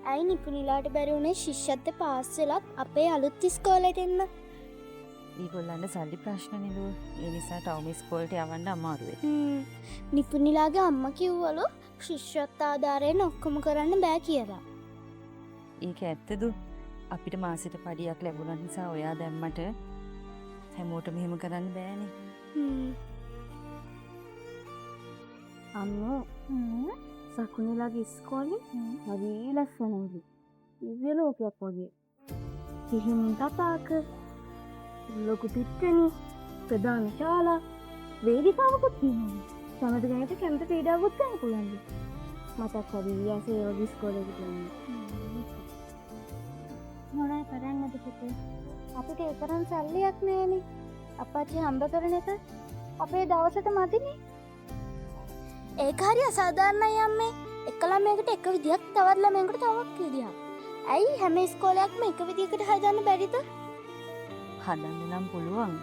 ඇයි නිපුණිලාට බැරි වුණේ ශිෂ්‍යත්වය පාස් වෙලත් අපේ අලුත් ඉස්කෝලේට එන්න? ඒගොල්ලන්ට සල්ලි ප්‍රශ්න නෙලු. ඒ නිසා ටවුම් ඉස්කෝලේට යවන්න අමාරුයි. නිපුණිලාගේ අම්මා කිව්වලු ශිෂ්‍යත්ව ආධාරයෙන් ඔක්කොම කරන්න බෑ කියලා. ඒක ඇත්තද? අපිට මාසෙට පඩියක් ලැබුණ නිසා ඔයා දැම්මට හැමෝටම මෙහෙම කරන්න බෑනේ. අම්මෝ සකුණලාගේ ඉස්කෝලේ හරි ලස්සනයි. දිව්‍ය ලෝකයක් වගේ. කිහිම් කතාක ලොකු පිට්ටනි ප්‍රධාන ශාලා වේදිකාවකුත් තියෙනවා. සමථ ගණිත කැමති ක්‍රීඩාවකුත් ගන්න පුළුවන්. මතක් හරි ඊයසේ වගේ ඉස්කෝලේකට යන්නේ. මොනවයි කරන්නද පුතේ? අපිට ඒ තරම් සල්ලියක් නෑනේ. අප්පච්චි හම්බ කරන එක අපේ දවසට මදිනේ. ඒක හරි අසාධාරණයි අම්මේ. එක ළමයකට එක විදියක් තවත් ළමයකට තවත් විදියක්. ඇයි හැම ඉස්කෝලයක්ම එක විදියකට හදන්න බැරිද? හදන්න නම් පුළුවන්.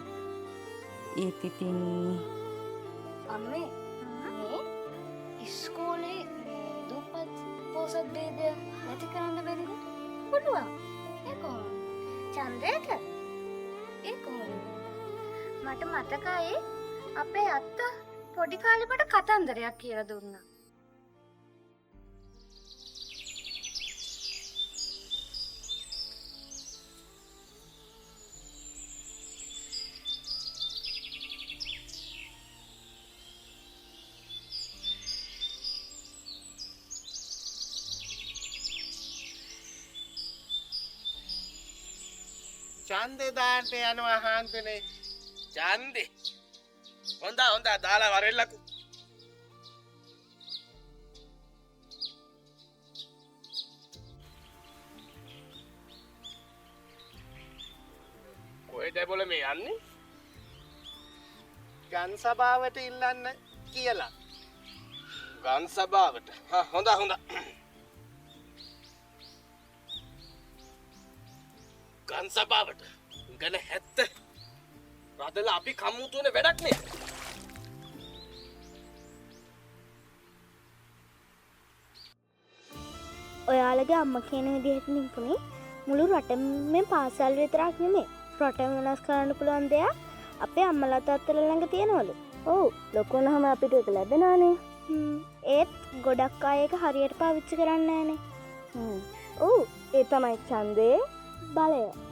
ඒත් ඉතින් අම්මේ මේ ඉස්කෝලේ දුප්පත් පොසත් ભેදය නැති කරන්න බැරිද? පුළුවන්. ඒ කොහොමද? චන්ද්‍රයට? ඒ කොහොමද? මට මතකයි අපේ අත්තා පොඩි කාලේ මට කතන්දරයක් කියලා දුන්නා. ඡන්දේ දාන්න යනවා හාන්තනේ. ඡන්දේ. හොඳ දාලා වරෙල්ලකෝ. කොහෙද බොල මේ යන්නේ? ගන් සභාවට ඉල්ලන්න කියලා. ගන් සභාවට. හොඳ. ගන් සභාවට. ගන 70. රදලා අපි කම්මුතුනේ වැඩක් නේ. ඔයාලගේ අම්මා කියන විදිහට නිපුණේ මුළු රටම පාසල් විතරක් නෙමෙයි. රටම වෙනස් කරන්න පුළුවන් දෙයක් අපේ අම්මලා තාත්තලා ළඟ තියෙනවලු. ඔව් ලොකු වුණාම අපිට ඒක ලැබෙනවනේ. ඒත් ගොඩක් අය ඒක හරියට පාවිච්චි කරන්නේ නැහනේ. ඔව් ඒ තමයි ඡන්දේ බලය.